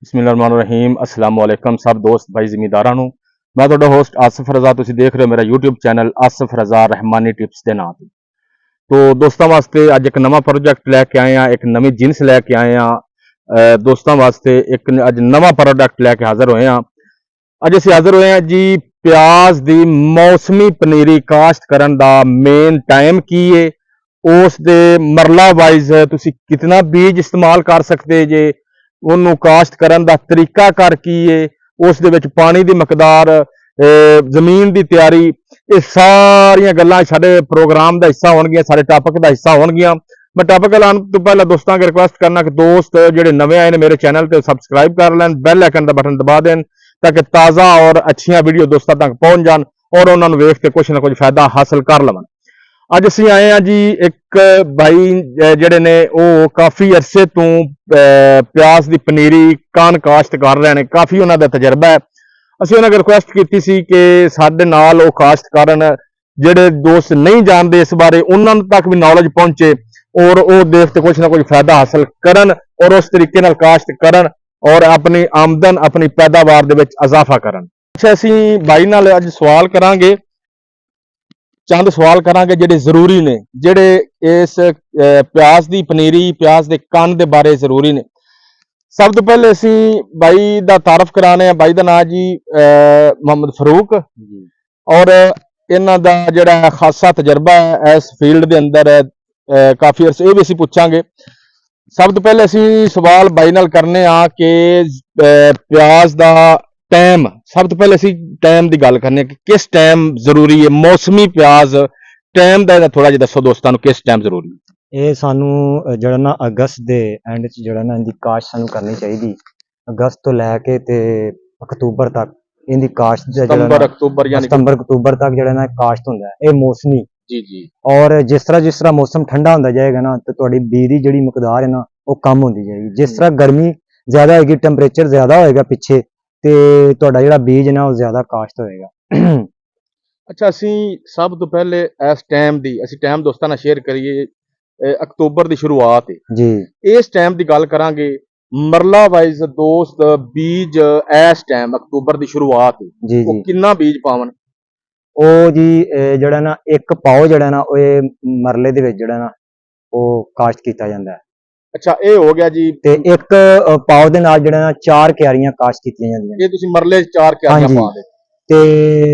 ਬਿਸਮਿਲ੍ਲਾਹਿਰਰਹਿਮਾਨਿਰਰਹੀਮ अस्सलाम वालेकुम सब दोस्त भाई ਜ਼ਿਮੀਦਾਰਾਂ ਨੂੰ मैं ਤੁਹਾਡਾ ਹੋਸਟ ਆਸਫ ਰਜ਼ਾ ਤੁਸੀਂ ਦੇਖ ਰਹੇ ਹੋ ਮੇਰਾ YouTube ਚੈਨਲ ਆਸਫ ਰਜ਼ਾ ਰਹਿਮਾਨੀ ਟਿਪਸ ਦੇ ਨਾਂ ਤੇ। ਤੋ ਦੋਸਤਾਂ ਵਾਸਤੇ ਅੱਜ ਇੱਕ ਨਵਾਂ ਪ੍ਰੋਜੈਕਟ ਲੈ ਕੇ ਆਏ ਆ, ਇੱਕ ਨਵੀਂ ਜਿੰਸ ਲੈ ਕੇ ਆਏ ਆ ਦੋਸਤਾਂ ਵਾਸਤੇ। ਇੱਕ ਅੱਜ ਨਵਾਂ ਪ੍ਰੋਡਕਟ ਲੈ ਕੇ ਹਾਜ਼ਰ ਹੋਏ ਆ। ਅੱਜ ਅਸੀਂ ਹਾਜ਼ਰ ਹੋਏ ਆ ਜੀ ਪਿਆਜ਼ ਦੀ ਮੌਸਮੀ ਪਨੀਰੀ ਕਾਸ਼ਤ ਕਰਨ ਦਾ ਮੇਨ ਟਾਈਮ ਕੀ ਹੈ, ਉਸ ਦੇ ਮਰਲਾ ਵਾਈਜ਼ ਤੁਸੀਂ ਕਿਤਨਾ ਬੀਜ ਇਸਤੇਮਾਲ ਕਰ ਸਕਦੇ ਜੇ, ਉਹਨੂੰ ਕਾਸ਼ਤ ਕਰਨ ਦਾ ਤਰੀਕਾ ਕਰ ਕੀ ਹੈ, ਉਸ ਦੇ ਵਿੱਚ ਪਾਣੀ ਦੀ ਮਕਦਾਰ, ਜ਼ਮੀਨ ਦੀ ਤਿਆਰੀ, ਇਹ ਸਾਰੀਆਂ ਗੱਲਾਂ ਸਾਡੇ ਪ੍ਰੋਗਰਾਮ ਦਾ ਹਿੱਸਾ ਹੋਣਗੀਆਂ, ਸਾਡੇ ਟਾਪਿਕ ਦਾ ਹਿੱਸਾ ਹੋਣਗੀਆਂ। मैं टॉपिक लाने तो पहले दोस्तों की रिक्वेस्ट करना कि दोस्त जो नवे आए ने मेरे चैनल पे सब्सक्राइब कर लैन, बैल आइकन का बटन दबा दें ताकि ताज़ा और अच्छियां वीडियो दोस्तों तक पहुंच जान और उन्होंने वेख के कुछ ना कुछ फायदा हासिल कर लवन। अज असीं आए हैं जी एक भाई जिहड़े ने वो काफ़ी अरसे तो प्याज की पनीरी कान काश्त कर रहे हैं, काफ़ी उन्हों का तजर्बा है। असीं उन्होंने रिक्वेस्ट की सी कि साडे नाल वो काश्त करन, जिहड़े दोस्त नहीं जानते इस बारे उन्होंने तक भी नॉलेज पहुंचे और वो देख के कुछ ना कुछ फायदा हासिल करन और उस तरीके नाल काश्त करन और अपनी आमदन अपनी पैदावार दे विच इजाफा करन। अच्छा असीं भाई नाल अज सवाल करांगे, चंद सवाल करांगे जिहड़े जरूरी ने, जिहड़े इस प्याज दी पनीरी प्याज दे कन दे बारे जरूरी ने। सब तो पहले असीं भाई दा तारफ कराने हैं। भाई दा नाम जी मोहम्मद फरूक और इन्हां दा जिहड़ा खासा तजर्बा है इस फील्ड दे अंदर है काफ़ी अरसे, ये भी असीं पुछांगे। सब तो पहले असीं सवाल भाई नाल करने आ कि प्याज दा टाइम, सब तो पहले असीं टाइम की गल करने कि किस टाइम जरूरी है मौसमी प्याज टाइम का थोड़ा जिहा दसो दोस्तां नूं किस टाइम जरूरी है। ये सानू जड़ा ना अगस्त दे एंड च जड़ा ना इनकी काश्त सानू करनी चाहिए। अगस्त तो लैके ते अक्तूबर तक इनकी काश्त सितंबर अक्तूबर तक जड़ा ना काश्त हुंदा है। ये मौसमी जी जी। और जिस तरह मौसम ठंडा होंदा जाएगा ना तो तुहाडी बीज दी जिहड़ी मकदार है ना वो कम होंदी जाएगी। जिस तरह गर्मी ज्यादा होएगी, टेंपरेचर ज्यादा होएगा पिछे, ते तुहाडा जिहड़ा बीज ना वो ज्यादा काश्त होएगा। अच्छा असीं सब तो पहले इस टाइम दी असीं टाइम दोस्तां नाल शेयर करिए। अक्तूबर की शुरुआत है जी, इस टाइम की गल करांगे। मरला वाइज दोस्त बीज इस टाइम अक्तूबर की शुरुआत है जी वो जी। कितना बीज पावन? ओ जी जड़ा ना एक पाओ जड़ा ना वो मरले दे विच जड़ा ना वो काश्त कीता जांदा है। अच्छा ये हो गया जी। ते एक पाओ दे नाल जड़ा ना 4 क्यारियां काश्त कीतियां जांदियां। ये तुसीं मरले 4 क्यारियां पा दे ते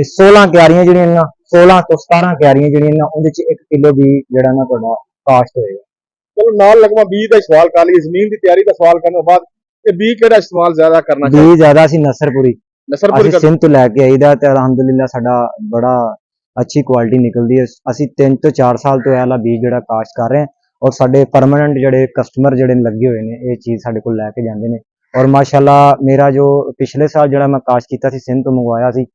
16 क्यारियां जड़ियां ना 16 तो 17 क्यारियां जड़ियां ना उहदे च 1 किलो भी जड़ा ना तुहाडा काश्त होएगा। चलो नाल लगवा बीज का सवाल कर लिए, जमीन की तैयारी का सवाल करने बाद ये बीज केड़ा इस्तेमाल ज्यादा करना चाहिए? बीज ज्यादा सी नसरपुरी नसरपुरी ਅਸੀਂ ਸਿੰਧ ਤੋਂ ਲੈ ਕੇ ਆਈਦਾ ਤੇ ਅਲਹਮਦੁਲਿਲਾ ਸਾਡਾ ਬੜਾ ਅੱਛੀ ਕੁਆਲਿਟੀ ਨਿਕਲਦੀ ਹੈ। ਅਸੀਂ 3 ਤੋਂ 4 ਸਾਲ ਤੋਂ ਇਹ ਵਾਲਾ ਬੀਜ ਜਿਹੜਾ ਕਾਸ਼ਤ ਕਰ ਰਹੇ ਹਾਂ ਔਰ ਸਾਡੇ ਪਰਮਾਨੈਂਟ ਜਿਹੜੇ ਕਸਟਮਰ ਜਿਹੜੇ ਲੱਗੇ ਹੋਏ ਨੇ ਇਹ ਚੀਜ਼ ਸਾਡੇ ਕੋਲ ਲੈ ਕੇ ਜਾਂਦੇ ਨੇ। ਔਰ ਮਾਸ਼ਾਅੱਲਾ ਮੇਰਾ ਜੋ ਪਿਛਲੇ ਸਾਲ ਜਿਹੜਾ ਮੈਂ ਕਾਸ਼ਤ ਕੀਤਾ ਸੀ ਸਿੰਧ ਤੋਂ ਮੰਗਵਾਇਆ ਸੀ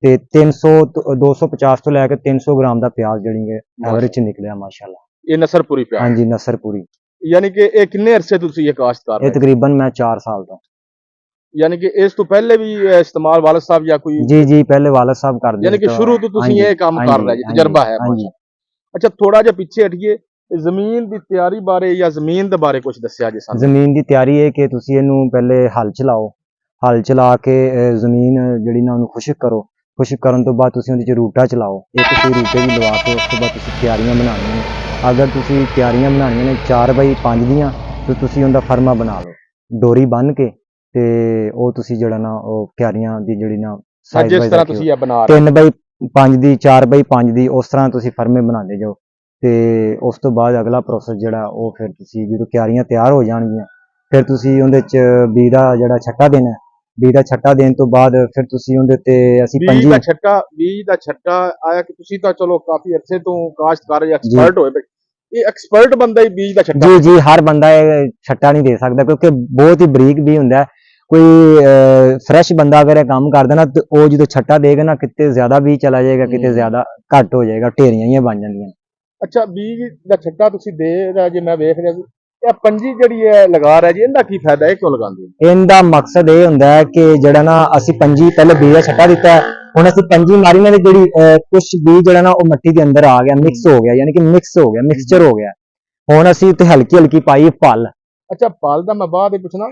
ਤੇ 300 250 ਤੋਂ ਲੈ ਕੇ 300 ਗ੍ਰਾਮ ਦਾ ਪਿਆਜ਼ ਜਿਹੜੀ ਹੈ ਐਵਰੇਜ ਚ ਨਿਕਲਿਆ ਮਾਸ਼ਾਅੱਲਾ। ਇਹ ਨਸਰਪੁਰੀ ਪਿਆਜ਼? ਹਾਂਜੀ ਨਸਰਪੁਰੀ। यानी कि ये किन्ने अरसे तुसीं ये काश्त कर रहे ਇਹ ਤਕਰੀਬਨ ਮੈਂ 4 साल ਤੋਂ। यानी कि इस तो पहले भी इस्तेमाल वालिद साहब या कोई? जी जी पहले वालिद साहब कर यानी कि शुरू तो तुसीं ये काम कर रहे जी, तजर्बा है। अच्छा थोड़ा जिहा पिछे हटिए, जमीन की तैयारी बारे या जमीन दे बारे कुछ दस्सिया जी सानूं। ਜ਼ਮੀਨ ਦੀ ਤਿਆਰੀ ਹੈ ਕਿ ਤੁਸੀਂ ਇਹਨੂੰ ਪਹਿਲੇ ਹਲ ਚਲਾਓ, ਹਲ ਚਲਾ ਕੇ ਜ਼ਮੀਨ ਜਿਹੜੀ ਨਾ ਉਹਨੂੰ ਖੁਸ਼ਕ ਕਰੋ। ਖੁਸ਼ਕ ਕਰਨ ਤੋਂ ਬਾਅਦ ਤੁਸੀਂ ਉਹਦੇ 'ਚ ਰੂਟਾ ਚਲਾਓ, ਇੱਕ ਤੁਸੀਂ ਰੂਟੇ ਵੀ ਲਵਾ ਕੇ ਉਸ ਤੋਂ ਬਾਅਦ ਤੁਸੀਂ ਕਿਆਰੀਆਂ ਬਣਾਉਣੀਆਂ ਨੇ। ਅਗਰ ਤੁਸੀਂ ਕਿਆਰੀਆਂ ਬਣਾਉਣੀਆਂ ਨੇ 4x5 ਦੀਆਂ ਤਾਂ ਤੁਸੀਂ ਉਹਦਾ ਫਰਮਾ ਬਣਾ ਲਓ ਡੋਰੀ ਬੰਨ੍ਹ ਕੇ ਤੇ ਉਹ ਤੁਸੀਂ ਜਿਹੜਾ ਨਾ ਉਹ ਕਿਆਰੀਆਂ ਦੀ ਜਿਹੜੀ ਨਾ ਸਾਈਜ਼ ਜਿਸ ਤਰ੍ਹਾਂ ਤੁਸੀਂ ਇਹ ਬਣਾ ਰਹੇ 3x5 ਦੀ 4x5 ਦੀ ਉਸ ਤਰ੍ਹਾਂ ਤੁਸੀਂ ਫਰਮੇ ਬਣਾਉਂਦੇ ਜਾਓ। ਤੇ ਉਸ ਤੋਂ ਬਾਅਦ ਅਗਲਾ ਪ੍ਰੋਸੈਸ ਜਿਹੜਾ ਉਹ ਫਿਰ ਤੁਸੀਂ ਜਦੋਂ ਕਿਆਰੀਆਂ ਤਿਆਰ ਹੋ ਜਾਣਗੀਆਂ ਫਿਰ ਤੁਸੀਂ ਉਹਦੇ 'ਚ ਬੀਜ ਦਾ ਜਿਹੜਾ ਛੱਟਾ ਦੇਣਾ। ਬੀਜ ਦਾ ਛੱਟਾ ਦੇਣ ਤੋਂ ਬਾਅਦ ਫਿਰ ਤੁਸੀਂ ਉਹਦੇ ਤੇ ਅਸੀਂ ਬੀਜ ਦਾ ਛੱਟਾ ਆਇਆ ਕਿ ਤੁਸੀਂ ਤਾਂ ਚਲੋ ਕਾਫੀ ਅੱਛੇ ਤੋਂ ਕਾਸ਼ਤ ਕਰ ਰਹੇ ਐਕਸਪਰਟ ਹੋਏ। ਇਹ ਐਕਸਪਰਟ ਬੰਦਾ ਹੀ ਬੀਜ ਦਾ ਛੱਟਾ? ਜੀ ਜੀ ਹਰ ਬੰਦਾ ਇਹ ਛੱਟਾ ਨਹੀਂ ਦੇ ਸਕਦਾ ਕਿਉਂਕਿ ਬਹੁਤ ਹੀ ਬਰੀਕ ਵੀ ਹੁੰਦਾ। ਕੋਈ ਫਰੈਸ਼ ਬੰਦਾ ਅਗਰ ਇਹ ਕੰਮ ਕਰਦਾ ਨਾ ਤੇ ਉਹ ਜਦੋਂ ਛੱਟਾ ਦੇਗਾ ਨਾ ਕਿਤੇ ਜ਼ਿਆਦਾ ਵੀ ਚਲਾ ਜਾਏਗਾ, ਕਿਤੇ ਜ਼ਿਆਦਾ ਘੱਟ ਹੋ ਜਾਏਗਾ, ਢੇਰੀਆਂ ਹੀ ਬਣ ਜਾਂਦੀਆਂ। ਅੱਛਾ ਬੀਜ ਦਾ ਛੱਟਾ ਤੁਸੀਂ ਦੇ ਰਿਹਾ ਜੇ ਮੈਂ ਵੇਖ ਰਿਹਾ ਸੀ ਇਹ ਪੰਜੀ ਜਿਹੜੀ ਹੈ ਲਗਾ ਰਿਹਾ ਜੀ, ਇਹਦਾ ਕੀ ਫਾਇਦਾ, ਇਹ ਕਿਉਂ ਲਗਾਉਂਦੇ? ਇਹਦਾ ਮਕਸਦ ਇਹ ਹੁੰਦਾ ਹੈ ਕਿ ਜਿਹੜਾ ਨਾ ਅਸੀਂ ਪੰਜੀ ਪਹਿਲੇ ਬੀਜ ਦਾ ਛੱਟਾ ਦਿੱਤਾ ਹੈ, ਹੁਣ ਅਸੀਂ ਪੰਜੀ ਮਾਰੀ ਨਾਲ ਜਿਹੜੀ ਕੁਛ ਬੀਜ ਜਿਹੜਾ ਨਾ ਉਹ ਮਿੱਟੀ ਦੇ ਅੰਦਰ ਆ ਗਿਆ, ਮਿਕਸ ਹੋ ਗਿਆ, ਯਾਨੀ ਕਿ ਮਿਕਸ ਹੋ ਗਿਆ, ਮਿਕਸਚਰ ਹੋ ਗਿਆ। ਹੁਣ ਅਸੀਂ ਉੱਤੇ ਹਲਕੀ ਹਲਕੀ ਪਾਈ ਫਲ। ਅੱਛਾ ਫਲ ਦਾ ਮੈਂ ਬਾਅਦ ਹੀ ਪੁੱਛਣਾ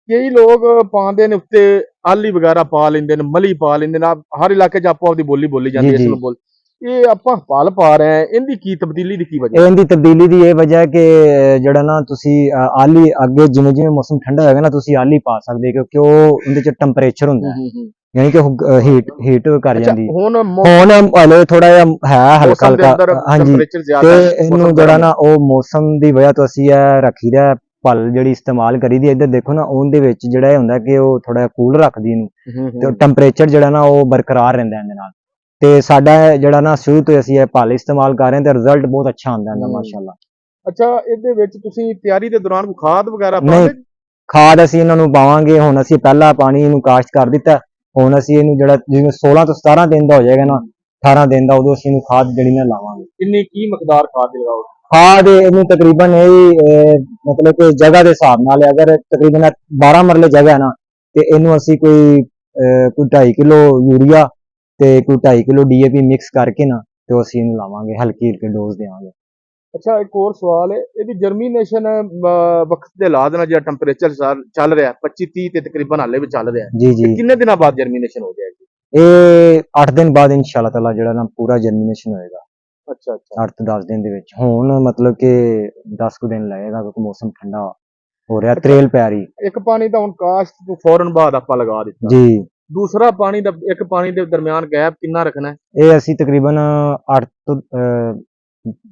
ਕਈ ਲੋਕ ਪਾਉਂਦੇ ਨੇ ਉੱਤੇ ਆਲੀ ਵਗੈਰਾ ਪਾ ਲੈਂਦੇ ਨੇ, ਮਲੀ ਪਾ ਲੈਂਦੇ ਨੇ, ਹਰ ਇਲਾਕੇ 'ਚ ਆਪੋ ਆਪਦੀ ਬੋਲੀ ਬੋਲੀ ਜਾਂਦੀ ਜੀ, ਇਸ ਜੀ। ਨੂੰ ਬੋਲ। ਇਹ ਆਪਾਂ ਫਲ ਪਾ ਰਹੇ ਹਾਂ, ਇਹਦੀ ਕੀ ਤਬਦੀਲੀ ਦੀ ਕੀ ਵਜ੍ਹਾ? ਇਹਦੀ ਤਬਦੀਲੀ ਦੀ ਇਹ ਵਜ੍ਹਾ ਹੈ ਕਿ ਜਿਹੜਾ ਨਾ ਤੁਸੀਂ ਆਲੀ ਅੱਗੇ ਜਿਵੇਂ ਜਿਵੇਂ ਮੌਸਮ ਠੰਡਾ ਹੋਏਗਾ ਨਾ ਤੁਸੀਂ ਆਲੀ ਪਾ ਸਕਦੇ ਹੋ, ਕਿਉਂਕਿ ਉਹ ਉਹਦੇ ਚ ਟੈਂਪਰੇਚਰ ਹੁੰਦਾ ਹੈ, ਯਾਨੀ ਕਿ ਹੀਟ ਕਰ ਅੱਛਾ, ਜਾਂਦੀ। ਹੁਣ ਹੁਣ ਹਲੇ ਥੋੜਾ ਜਿਹਾ ਹੈ ਹਲਕਾ ਮੌਸਮ ਦੇ ਅੰਦਰ ਹਲਕਾ, ਹਾਂਜੀ। ਟੈਂਪਰੇਚਰ ਤੇ ਜ਼ਿਆਦਾ ਹੈ, ਇਹਨੂੰ ਮੌਸਮ ਜਿਹੜਾ ਗਰਮ ਨਾ ਉਹ ਮੌਸਮ ਦੀ ਵਜ੍ਹਾ ਤੋਂ ਅਸੀਂ ਇਹ ਰੱਖੀਦਾ ਪਲ ਜਿਹੜੀ ਇਸਤੇਮਾਲ ਕਰੀਦੀ। ਇੱਧਰ ਦੇਖੋ ਨਾ ਉਹਦੇ ਵਿੱਚ ਜਿਹੜਾ ਇਹ ਹੁੰਦਾ ਕਿ ਉਹ ਥੋੜਾ ਜਿਹਾ ਕੂਲ ਰੱਖਦੀ ਇਹਨੂੰ, ਹੈ। ਤੇ ਟੈਂਪਰੇਚਰ ਜਿਹੜਾ ਨਾ ਉਹ ਬਰਕਰਾਰ ਰਹਿੰਦਾ ਇਹਦੇ ਨਾਲ। ਤੇ ਸਾਡਾ ਜਿਹੜਾ ਨਾ ਸ਼ੁਰੂ ਤੋਂ ਅਸੀਂ ਇਹ ਪਲ ਇਸਤੇਮਾਲ ਕਰ ਰਹੇ ਹਾਂ ਤੇ ਰਿਜ਼ਲਟ ਬਹੁਤ ਅੱਛਾ ਆਉਂਦਾ ਇਹਦਾ, ਮਾਸ਼ਾਅੱਲਾ। ਅੱਛਾ, ਇਹਦੇ ਵਿੱਚ ਤੁਸੀਂ ਤਿਆਰੀ ਦੇ ਦੌਰਾਨ ਕੋਈ ਖਾਦ ਵਗੈਰਾ ਨਹੀਂ, ਪਾਉਂਦੇ? ਖਾਦ ਅਸੀਂ ਇਹਨਾਂ ਨੂੰ ਪਾਵਾਂਗੇ। ਹੁਣ ਅਸੀਂ ਪਹਿਲਾ ਪਾਣੀ ਇਹਨੂੰ ਕਾਸ਼ਤ ਕਰ ਦਿੱਤਾ, ਹੁਣ ਅਸੀਂ ਇਹਨੂੰ ਜਿਹੜਾ ਜਿਵੇਂ 16 ਤੋਂ 17 ਦਿਨ ਦਾ ਹੋ ਜਾਏਗਾ ਨਾ, 18 ਦਿਨ ਦਾ, ਉਦੋਂ ਅਸੀਂ ਇਹਨੂੰ ਖਾਦ ਜਿਹੜੀ ਨਾ ਲਾਵਾਂਗੇ। ਕਿੰਨੀ ਕੀ ਮਕਦਾਰ ਖਾਦ ਦੀ ਲਗਾਓਗੇ? ਖਾਦ ਇਹਨੂੰ ਤਕਰੀਬਨ ਮਤਲਬ ਕਿ ਜਗ੍ਹਾ ਦੇ ਹਿਸਾਬ ਨਾਲ ਹੈ। ਅਗਰ ਤਕਰੀਬਨ 12 ਮਰਲੇ ਜਗ੍ਹਾ ਹੈ ਨਾ, ਤੇ ਇਹਨੂੰ ਅਸੀਂ ਕੋਈ 2.5 ਕਿਲੋ ਯੂਰੀਆ ਤੇ ਕੋਈ 2.5 ਕਿਲੋ DAP ਮਿਕਸ ਕਰਕੇ ਨਾ, ਤੇ ਅਸੀਂ ਇਹਨੂੰ ਲਾਵਾਂਗੇ, ਹਲਕੀ ਹਲਕੀ ਡੋਜ਼ ਦੇਵਾਂਗੇ। ਅੱਛਾ, ਇੱਕ ਹੋਰ ਸਵਾਲ ਹੈ, ਇਹਦੀ ਜਰਮੀਨੇਸ਼ਨ ਵਕਤ ਦੇ ਹਾਲਾਤ ਨਾਲ ਜਿਹੜਾ ਟੈਂਪਰੇਚਰ ਚੱਲ ਰਿਹਾ 25-30 ਤੇ ਤਕਰੀਬਨ ਹਾਲੇ ਵੀ ਚੱਲ ਰਿਹਾ, ਜੀ ਜੀ। ਕਿੰਨੇ ਦਿਨਾਂ ਬਾਅਦ ਜਰਮੀਨੇਸ਼ਨ ਹੋ ਜਾਏਗੀ? ਇਹ 8 ਦਿਨ ਬਾਅਦ ਇਨਸ਼ਾਅੱਲਾ ਤਾਲਾ ਜਿਹੜਾ ਨਾ ਪੂਰਾ ਜਰਮੀਨੇਸ਼ਨ ਹੋਏਗਾ। ਅੱਛਾ ਅੱਛਾ। 8 ਤੋਂ 10 ਦਿਨ ਦੇ ਵਿੱਚ। ਹੁਣ ਮਤਲਬ ਕਿ 10 ਕੁ ਦਿਨ ਲੱਗੇਗਾ ਕਿਉਂਕਿ ਮੌਸਮ ਠੰਡਾ ਹੋ ਰਿਹਾ, ਤਰੇਲ ਪੈ ਰਹੀ। ਇੱਕ ਪਾਣੀ ਤਾਂ ਹੁਣ ਕਾਸ਼ਤ ਤੋਂ ਫੌਰਨ ਬਾਅਦ ਆਪਾਂ ਲਗਾ ਦਿੱਤਾ ਜੀ। ਦੂਸਰਾ ਪਾਣੀ ਦਾ ਇੱਕ ਪਾਣੀ ਦੇ ਦਰਮਿਆਨ ਗੈਪ ਕਿੰਨਾ ਰੱਖਣਾ ਹੈ? ਇਹ ਅਸੀਂ ਤਕਰੀਬਨ 8 ਤੋਂ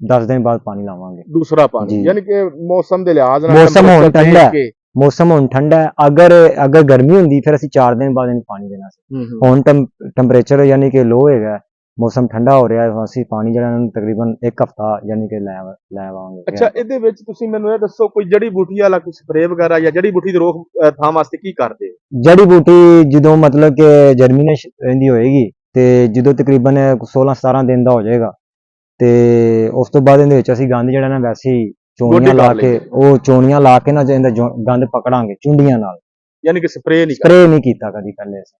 10 ਦਿਨ ਬਾਅਦ ਪਾਣੀ ਲਾਵਾਂਗੇ। ਦੂਸਰਾ ਪਾਣੀ ਜੀ। ਯਾਨੀ ਕਿ ਮੌਸਮ ਦੇ ਲਿਹਾਜ਼ ਨਾਲ ਮੌਸਮ ਹੁਣ temperature ਠੰਡਾ ਦੇਖ ਹੈ। ਕੇ। ਮੌਸਮ ਹੁਣ ਠੰਡਾ ਹੈ। ਅਗਰ ਗਰਮੀ ਹੁੰਦੀ ਫਿਰ ਅਸੀਂ 4 ਦਿਨ ਬਾਅਦ ਇਹਨੂੰ ਪਾਣੀ ਦੇਣਾ ਸੀ। ਹੁਣ ਟੈਂਪਰੇਚਰ ਯਾਨੀ ਕਿ ਲੋ ਹੈਗਾ, ਮੌਸਮ ਠੰਡਾ ਹੋ ਰਿਹਾ ਹੈ, ਅਸੀਂ ਪਾਣੀ ਜਿਹੜਾ ਇਹਨਾਂ ਨੂੰ ਤਕਰੀਬਨ 1 ਹਫ਼ਤਾ ਯਾਨੀ ਕਿ ਲੈ ਆਵਾਂਗੇ। ਅੱਛਾ, ਇਹਦੇ ਵਿੱਚ ਤੁਸੀਂ ਮੈਨੂੰ ਇਹ ਦੱਸੋ ਕੋਈ ਜੜੀ ਬੂਟੀ ਵਾਲਾ ਕੋਈ ਸਪਰੇਅ ਵਗੈਰਾ ਜਾਂ ਜੜੀ ਬੂਟੀ ਦੀ ਰੋਕ ਥਾਮ ਵਾਸਤੇ ਕੀ ਕਰਦੇ? ਜੜੀ ਬੂਟੀ ਜਦੋਂ ਮਤਲਬ ਕਿ ਜਰਮੀਨੇਸ਼ਨ ਇਹਦੀ ਹੋਏਗੀ ਤੇ ਜਦੋਂ ਤਕਰੀਬਨ 16-17 ਦਿਨ ਦਾ ਹੋ ਜਾਏਗਾ, ਤੇ ਉਸ ਤੋਂ ਬਾਅਦ ਇਹਦੇ ਵਿੱਚ ਅਸੀਂ ਗੰਦ ਜਿਹੜਾ ਨਾ ਵੈਸੇ ਹੀ ਚੋਣੀਆਂ ਲਾ ਕੇ, ਉਹ ਚੋਣੀਆਂ ਲਾ ਕੇ ਨਾ ਇਹਦਾ ਗੰਦ ਪਕੜਾਂਗੇ ਚੁੰਡੀਆਂ ਨਾਲ, ਯਾਨੀ ਕਿ ਸਪਰੇਅ ਨਹੀਂ ਕੀਤਾ ਕਦੀ ਪਹਿਲੇ ਅਸੀਂ।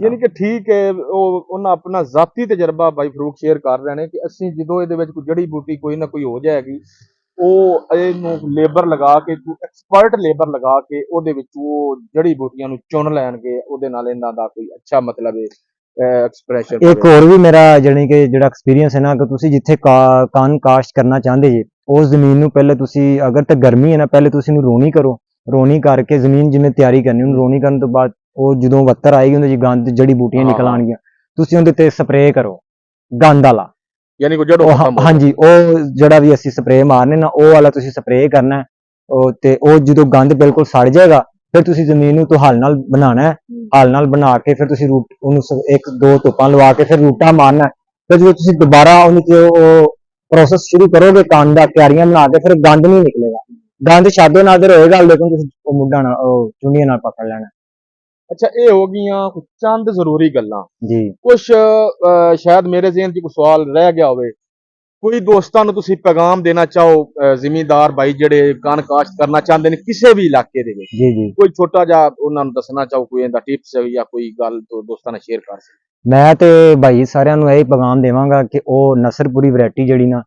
ਯਾਨੀ ਕਿ ਠੀਕ ਹੈ, ਉਹਨਾਂ ਆਪਣਾ ਜ਼ਾਤੀ ਤਜਰਬਾ ਬਾਈ ਫਰੂਕ ਸ਼ੇਅਰ ਕਰ ਰਹੇ ਨੇ ਕਿ ਅਸੀਂ ਜਦੋਂ ਇਹਦੇ ਵਿੱਚ ਕੋਈ ਜੜੀ ਬੂਟੀ ਕੋਈ ਨਾ ਕੋਈ ਹੋ ਜਾਏਗੀ, ਉਹ ਇਹਨੂੰ ਲੇਬਰ ਲਗਾ ਕੇ, ਐਕਸਪਰਟ ਲੇਬਰ ਲਗਾ ਕੇ ਉਹਦੇ ਵਿੱਚ ਉਹ ਜੜੀ ਬੂਟੀਆਂ ਨੂੰ ਚੁਣ ਲੈਣਗੇ, ਉਹਦੇ ਨਾਲ ਇਹਨਾਂ ਦਾ ਕੋਈ ਅੱਛਾ ਮਤਲਬ ਐਕਸਪ੍ਰੈਸ਼ਨ। ਇੱਕ ਹੋਰ ਵੀ ਮੇਰਾ ਜਾਣੀ ਕਿ ਜਿਹੜਾ ਐਕਸਪੀਰੀਅੰਸ ਹੈ ਨਾ, ਕਿ ਤੁਸੀਂ ਜਿੱਥੇ ਕਣ ਕਾਸ਼ਤ ਕਰਨਾ ਚਾਹੁੰਦੇ ਜੇ, ਉਸ ਜ਼ਮੀਨ ਨੂੰ ਪਹਿਲੇ ਤੁਸੀਂ, ਅਗਰ ਤਾਂ ਗਰਮੀ ਹੈ ਨਾ, ਪਹਿਲੇ ਤੁਸੀਂ ਇਹਨੂੰ ਰੋਣੀ ਕਰੋ। ਰੋਣੀ ਕਰਕੇ ਜ਼ਮੀਨ ਜਿਵੇਂ ਤਿਆਰੀ ਕਰਨੀ, ਉਹਨੂੰ ਰੋਣੀ ਕਰਨ ਤੋਂ ਬਾਅਦ ਉਹ ਜਦੋਂ ਵੱਤਰ ਆਏਗੀ ਉਹਦੇ ਚ ਗੰਦ ਜੜੀ ਬੂਟੀਆਂ ਨਿਕਲ ਆਉਣਗੀਆਂ, ਤੁਸੀਂ ਉਹਦੇ ਤੇ ਸਪਰੇਅ ਕਰੋ ਗੰਦ ਵਾਲਾ, ਯਾਨੀ ਕਿ ਜੜੋਂ ਹਾਂਜੀ, ਉਹ ਜਿਹੜਾ ਵੀ ਅਸੀਂ ਸਪਰੇਅ ਮਾਰਨੇ ਨਾ, ਉਹ ਵਾਲਾ ਤੁਸੀਂ ਸਪਰੇਅ ਕਰਨਾ। ਤੇ ਉਹ ਜਦੋਂ ਗੰਦ ਬਿਲਕੁਲ ਸੜ ਜਾਏਗਾ, ਫਿਰ ਤੁਸੀਂ ਜ਼ਮੀਨ ਨੂੰ ਹਲ ਨਾਲ ਬਣਾਉਣਾ ਹੈ। ਹਲ ਨਾਲ ਬਣਾ ਕੇ ਫਿਰ ਤੁਸੀਂ ਉਹਨੂੰ 1-2 ਧੁੱਪਾਂ ਲਵਾ ਕੇ ਫਿਰ ਰੂਟਾ ਮਾਰਨਾ। ਫਿਰ ਜਦੋਂ ਤੁਸੀਂ ਦੁਬਾਰਾ ਉਹਨੂੰ ਉਹ ਪ੍ਰੋਸੈਸ ਸ਼ੁਰੂ ਕਰੋਗੇ ਕੰਨ ਦਾ, ਕਿਆਰੀਆਂ ਬਣਾ ਕੇ, ਫਿਰ ਗੰਦ ਨਹੀਂ ਨਿਕਲੇਗਾ। ਗੰਦ ਸ਼ਾਦੋ ਨਾਦਰ ਹੋਏਗਾ, ਲੇਕਿਨ ਤੁਸੀਂ ਉਹ ਮੁੱਢਾਂ ਨਾਲ, ਉਹ ਚੁੰਡੀਆਂ ਨਾਲ ਪਕੜ ਲੈਣਾ। ਅੱਛਾ, ਇਹ ਹੋ ਗਈਆਂ ਚੰਦ ਜ਼ਰੂਰੀ ਗੱਲਾਂ। ਜੀ। ਕੁਛ ਸ਼ਾਇਦ ਮੇਰੇ ਜ਼ਿਹਨ 'ਚ ਕੋਈ ਸਵਾਲ ਰਹਿ ਗਿਆ ਹੋਵੇ, ਕੋਈ ਦੋਸਤਾਂ ਨੂੰ ਤੁਸੀਂ ਪੈਗਾਮ ਦੇਣਾ ਚਾਹੋ, ਜ਼ਿਮੀਂਦਾਰ ਭਾਈ ਜਿਹੜੇ ਕਣ ਕਾਸ਼ਤ ਕਰਨਾ ਚਾਹੁੰਦੇ ਨੇ ਕਿਸੇ ਵੀ ਇਲਾਕੇ ਦੇ ਵਿੱਚ, ਜੀ ਜੀ। ਕੋਈ ਛੋਟਾ ਜਿਹਾ ਉਹਨਾਂ ਨੂੰ ਦੱਸਣਾ ਚਾਹੋ, ਕੋਈ ਇਹਦਾ ਟਿਪਸ ਜਾਂ ਕੋਈ ਗੱਲ ਤੋਂ ਦੋਸਤਾਂ ਨਾਲ ਸ਼ੇਅਰ ਕਰ ਸਕਦੇ? ਮੈਂ ਤੇ ਭਾਈ ਸਾਰਿਆਂ ਨੂੰ ਇਹ ਪੈਗਾਮ ਦੇਵਾਂਗਾ ਕਿ ਉਹ ਨਸਰਪੁਰੀ ਵੈਰਾਈਟੀ ਜਿਹੜੀ ਨਾ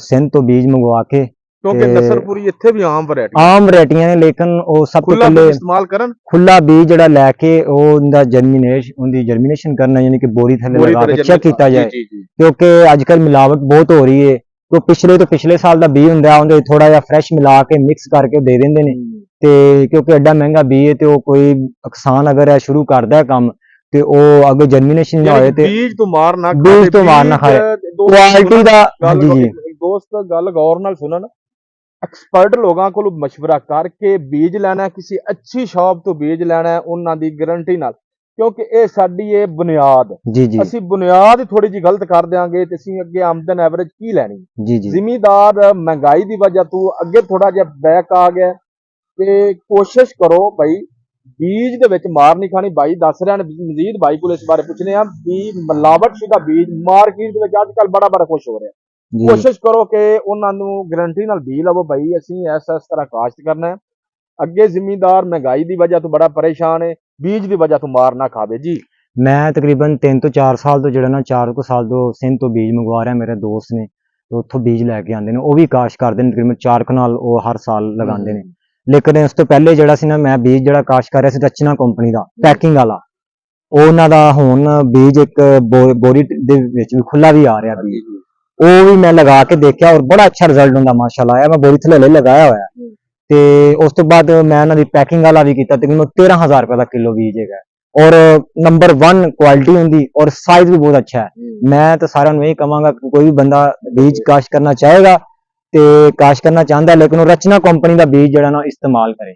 ਸਿੰਧ ਤੋਂ ਬੀਜ ਮੰਗਵਾ ਕੇ, ਕਿਉਂਕਿ ਨਸਰਪੁਰੀ ਇੱਥੇ ਵੀ ਆਮ ਵੈਰਾਈਟੀਆਂ ਨੇ, ਲੇਕਿਨ ਉਹ ਸਭ ਤੋਂ ਪਹਿਲੇ ਇਸਤੇਮਾਲ ਕਰਨ ਖੁੱਲਾ ਬੀਜ ਜਿਹੜਾ ਲੈ ਕੇ ਉਹਦਾ ਜਰਮੀਨੇਸ਼ਨ ਕਰਨਾ, ਯਾਨੀ ਕਿ ਬੋਰੀ ਥੱਲੇ ਲਗਾ ਕੇ ਚੈੱਕ ਕੀਤਾ ਜਾਏ, ਕਿਉਂਕਿ ਅੱਜ ਕੱਲ ਮਿਲਾਵਟ ਬਹੁਤ ਹੋ ਰਹੀ ਹੈ। तो पिछले तो पिछले साल का बी होंगे उन्हें थोड़ा जिहा फ्रैश मिला के मिक्स करके दे देंगे ने, ते क्योंकि एडा महंगा बी है तो कोई किसान अगर है शुरू करता है काम ते ओ अगर जर्मिनेशन ना होए ते बीज तो मार ना खाए क्वालिटी दा। जी जी दोस्त गल गौर नाल सुनन, एक्सपर्ट लोगों को मशवरा करके बीज लेना, किसी अच्छी शॉप तो बीज लेना है उन्हां दी गारंटी नाल, क्योंकि ये साडी है बुनियाद। जी जी ਅਸੀਂ ਬੁਨਿਆਦ ਥੋੜੀ ਜੀ ਗਲਤ ਕਰ ਦਿਆਂਗੇ ਤੇ ਅਸੀਂ ਅੱਗੇ ਆਮਦਨ ਐਵਰੇਜ ਕੀ ਲੈਣੀ। जी जी ਜ਼ਿਮੀਦਾਰ ਮਹਿੰਗਾਈ ਦੀ ਵਜ੍ਹਾ ਤੋਂ ਅੱਗੇ ਥੋੜਾ ਜਿਹਾ ਬੈਕ ਆ ਗਿਆ, ਤੇ ਕੋਸ਼ਿਸ਼ ਕਰੋ ਭਾਈ ਬੀਜ ਦੇ ਵਿੱਚ ਮਾਰ ਨਹੀਂ ਖਾਣੀ। ਭਾਈ ਦੱਸ ਰਹੇ ਨੇ, ਮਜ਼ੀਦ ਭਾਈ ਕੋਲ ਇਸ ਬਾਰੇ ਪੁੱਛਨੇ ਆ ਵੀ ਮਿਲਾਵਟਸ਼ੁਦਾ ਬੀਜ ਮਾਰਕੀਟ ਦੇ ਵਿੱਚ ਅੱਜ ਕੱਲ ਬੜਾ ਕੁਛ ਹੋ ਰਿਹਾ। जी ਕੋਸ਼ਿਸ਼ ਕਰੋ ਕਿ ਉਹਨਾਂ ਨੂੰ ਗਰੰਟੀ ਨਾਲ ਬੀਜ ਲਵੋ, ਭਾਈ ਅਸੀਂ ਇਸ ਤਰ੍ਹਾਂ ਕਾਸ਼ਤ ਕਰਨਾ ਹੈ। ਅੱਗੇ ਜ਼ਿਮੀਦਾਰ ਮਹਿੰਗਾਈ ਦੀ ਵਜ੍ਹਾ ਤੋਂ ਬੜਾ ਪਰੇਸ਼ਾਨ ਹੈ, ਬੀਜ ਦੀ ਵਜ੍ਹਾ ਤੋਂ ਮਾਰ ਨਾ ਖਾਵੇ ਜੀ। मैं तकरीबन 3 ਤੋਂ 4 ਸਾਲ ਤੋਂ ਜਿਹੜਾ ਨਾ 4 ਕੁ ਸਾਲ ਤੋਂ ਸਿੰਧ ਤੋਂ ਬੀਜ ਮੰਗਵਾ ਰਿਹਾ। ਮੇਰੇ ਦੋਸਤ ਨੇ ਉੱਥੋਂ ਬੀਜ ਲੈ ਕੇ ਆਉਂਦੇ ਨੇ, ਉਹ ਵੀ ਕਾਸ਼ ਕਰਦੇ ਨੇ, ਤਕਰੀਬਨ 4 ਕਨਾਲ ਉਹ ਹਰ ਸਾਲ ਲਗਾਉਂਦੇ ਨੇ। ਲੇਕਿਨ ਇਸ ਤੋਂ ਪਹਿਲੇ ਜਿਹੜਾ ਸੀ ਨਾ, ਮੈਂ ਬੀਜ ਜਿਹੜਾ ਕਾਸ਼ ਕਰ ਰਿਹਾ ਸੀ ਰਚਨਾ ਕੰਪਨੀ ਦਾ ਪੈਕਿੰਗ ਵਾਲਾ, ਉਹ ਉਹਨਾਂ ਦਾ ਹੁਣ ਬੀਜ ਇੱਕ ਬੋਰੀ ਦੇ ਵਿੱਚ ਵੀ ਖੁੱਲਾ ਵੀ ਆ ਰਿਹਾ ਬੀਜ, ਉਹ ਵੀ ਮੈਂ ਲਗਾ ਕੇ ਦੇਖਿਆ ਔਰ ਬੜਾ ਅੱਛਾ ਰਿਜ਼ਲਟ ਹੁੰਦਾ ਮਾਸ਼ਾਅੱਲਾ ਆਇਆ। ਮੈਂ ਬੋਰੀ ਥੱਲੇ ਲਗਾਇਆ ਹੋਇਆ ਤੇ ਉਸ ਤੋਂ ਬਾਅਦ ਮੈਂ ਇਹਨਾਂ ਦੀ ਪੈਕਿੰਗ ਵਾਲਾ ਵੀ ਕੀਤਾ, ਤਕਰੀਬਨ 13,000 ਰੁਪਏ ਦਾ ਕਿਲੋ ਬੀਜ ਹੈਗਾ ਔਰ ਨੰਬਰ 1 ਕੁਆਲਿਟੀ ਹੁੰਦੀ ਔਰ ਸਾਈਜ਼ ਵੀ ਬਹੁਤ ਅੱਛਾ ਹੈ। ਮੈਂ ਤਾਂ ਸਾਰਿਆਂ ਨੂੰ ਇਹ ਕਹਾਂਗਾ ਕਿ ਕੋਈ ਵੀ ਬੰਦਾ ਬੀਜ ਕਾਸ਼ ਕਰਨਾ ਚਾਹੇਗਾ ਤੇ ਕਾਸ਼ ਕਰਨਾ ਚਾਹੁੰਦਾ, ਲੇਕਿਨ ਉਹ ਰਚਨਾ ਕੰਪਨੀ ਦਾ ਬੀਜ ਜਿਹੜਾ ਨਾ ਇਸਤੇਮਾਲ ਕਰੇ।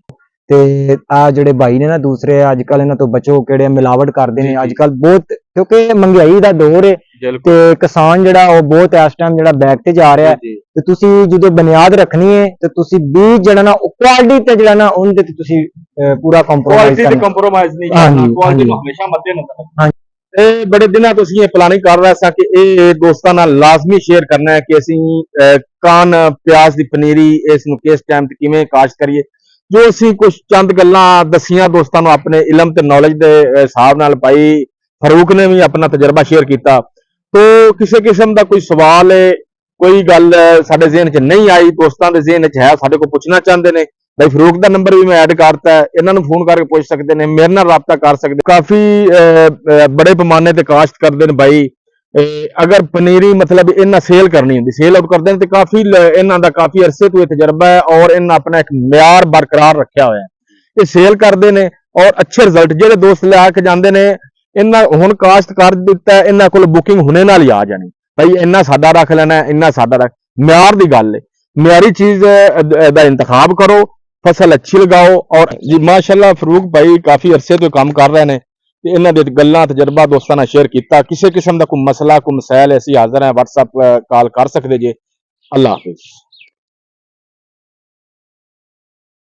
ਤੇ ਆ ਜਿਹੜੇ ਭਾਈ ਨੇ ਨਾ ਦੂਸਰੇ, ਅੱਜ ਕੱਲ ਇਹਨਾਂ ਤੋਂ ਬਚੋ, ਕਿਹੜੇ ਮਿਲਾਵਟ ਕਰਦੇ ਨੇ ਅੱਜ ਕੱਲ ਬਹੁਤ, ਕਿਉਂਕਿ ਮਹਿੰਗਾਈ ਦਾ ਦੌਰ ਹੈ ਤੇ ਕਿਸਾਨ ਜਿਹੜਾ ਉਹ ਬਹੁਤ ਇਸ ਟਾਈਮ ਜਿਹੜਾ ਬੈਕ ਤੇ ਜਾ ਰਿਹਾ ਹੈ। ਤੇ ਤੁਸੀਂ ਜਦੋਂ ਬੁਨਿਆਦ ਰੱਖਣੀ ਹੈ ਤੇ ਤੁਸੀਂ ਬੀਜ ਜਿਹੜਾ ਨਾ ਉਹ ਕੁਆਲਿਟੀ ਤੇ ਜਿਹੜਾ ਨਾ ਉਹਦੇ ਤੇ ਤੁਸੀਂ ਪੂਰਾ ਕੰਪਰੋਮਾਈਜ਼ ਕੁਆਲਿਟੀ ਤੇ ਕਰਨਾ। ਕੰਪਰੋਮਾਈਜ਼ ਨਹੀਂ ਕਰਨਾ, ਕੁਆਲਿਟੀ ਨੂੰ ਹਮੇਸ਼ਾ ਮੱਦੇ ਨਜ਼ਰ। ਇਹ ਬੜੇ ਦਿਨਾਂ ਤੋਂ ਅਸੀਂ ਇਹ ਪਲਾਨਿੰਗ ਕਰ ਰਹੇ ਸਾਂ ਕਿ ਇਹ ਦੋਸਤਾਂ ਨਾਲ ਲਾਜ਼ਮੀ ਸ਼ੇਅਰ ਕਰਨਾ ਹੈ ਕਿ ਅਸੀਂ ਕਾਨ ਪਿਆਜ਼ ਦੀ ਪਨੀਰੀ ਇਸ ਨੂੰ ਕਿਸ ਟਾਈਮ ਤੇ ਕਿਵੇਂ ਕਾਸ਼ ਕਰੀਏ। ਜੋ ਅਸੀਂ ਕੁਝ ਚੰਦ ਗੱਲਾਂ ਦਸੀਆਂ ਦੋਸਤਾਂ ਨੂੰ ਆਪਣੇ ਇਲਮ ਤੇ ਨੌਲੇਜ ਦੇ ਹਿਸਾਬ ਨਾਲ, ਭਾਈ ਫਾਰੂਕ ਨੇ ਵੀ ਆਪਣਾ ਤਜਰਬਾ ਸ਼ੇਅਰ ਕੀਤਾ। ਤੋ ਕਿਸੇ ਕਿਸਮ ਦਾ ਕੋਈ ਸਵਾਲ ਹੈ, ਕੋਈ ਗੱਲ ਸਾਡੇ ਜ਼ਿਹਨ 'ਚ ਨਹੀਂ ਆਈ, ਦੋਸਤਾਂ ਦੇ ਜ਼ਿਹਨ 'ਚ ਹੈ, ਸਾਡੇ ਕੋਲ ਪੁੱਛਣਾ ਚਾਹੁੰਦੇ ਨੇ, ਭਾਈ ਫਾਰੂਕ ਦਾ ਨੰਬਰ ਵੀ ਮੈਂ ਐਡ ਕਰਤਾ ਹੈ, ਇਹਨਾਂ ਨੂੰ ਫੋਨ ਕਰਕੇ ਪੁੱਛ ਸਕਦੇ ਨੇ, ਮੇਰੇ ਨਾਲ ਰਾਬਤਾ ਕਰ ਸਕਦੇ। ਕਾਫੀ ਬੜੇ ਪੈਮਾਨੇ ਤੇ ਕਾਸ਼ਤ ਕਰਦੇ ਨੇ ਭਾਈ। ਅਗਰ ਪਨੀਰੀ ਮਤਲਬ ਇਹਨਾਂ ਸੇਲ ਕਰਨੀ ਹੁੰਦੀ, ਸੇਲ ਆਊਟ ਕਰਦੇ ਨੇ ਤੇ ਕਾਫੀ ਇਹਨਾਂ ਦਾ ਕਾਫੀ ਅਰਸੇ ਤੋਂ ਇਹ ਤਜਰਬਾ ਹੈ ਔਰ ਇਹਨਾਂ ਆਪਣਾ ਇੱਕ ਮਿਆਰ ਬਰਕਰਾਰ ਰੱਖਿਆ ਹੋਇਆ ਹੈ। ਇਹ ਸੇਲ ਕਰਦੇ ਨੇ ਔਰ ਅੱਛੇ ਰਿਜ਼ਲਟ, ਜਿਹੜੇ ਦੋਸਤ ਲਿਆ ਕੇ ਜਾਂਦੇ ਨੇ, ਇਹਨਾਂ ਹੁਣ ਕਾਸ਼ਤ ਕਰ ਦਿੱਤਾ, ਇਹਨਾਂ ਕੋਲ ਬੁਕਿੰਗ ਹੁਣੇ ਨਾਲ ਹੀ ਆ ਜਾਣੀ, ਭਾਈ ਇੰਨਾ ਸਾਡਾ ਰੱਖ ਲੈਣਾ, ਇੰਨਾ ਸਾਡਾ ਰੱਖ। ਮਿਆਰ ਦੀ ਗੱਲ ਹੈ, ਮਿਆਰੀ ਚੀਜ਼ ਦਾ ਇੰਤਖਾਬ ਕਰੋ, ਫਸਲ ਅੱਛੀ ਲਗਾਓ। ਔਰ ਜੀ ਮਾਸ਼ਾਅੱਲਾ ਫਾਰੂਕ ਭਾਈ ਕਾਫੀ ਅਰਸੇ ਤੋਂ ਕੰਮ ਕਰ ਰਹੇ ਨੇ ਤੇ ਇਹਨਾਂ ਦੇ ਗੱਲਾਂ ਤਜਰਬਾ ਦੋਸਤਾਂ ਨਾਲ ਸ਼ੇਅਰ ਕੀਤਾ। ਕਿਸੇ ਕਿਸਮ ਦਾ ਕੋਈ ਮਸਲਾ, ਕੋਈ ਮਸਇਲ, ਅਸੀਂ ਹਾਜ਼ਰ ਹਾਂ, WhatsApp ਕਾਲ ਕਰ ਸਕਦੇ ਜੇ। ਅੱਲਾਹ ਹਾਫਿਜ਼।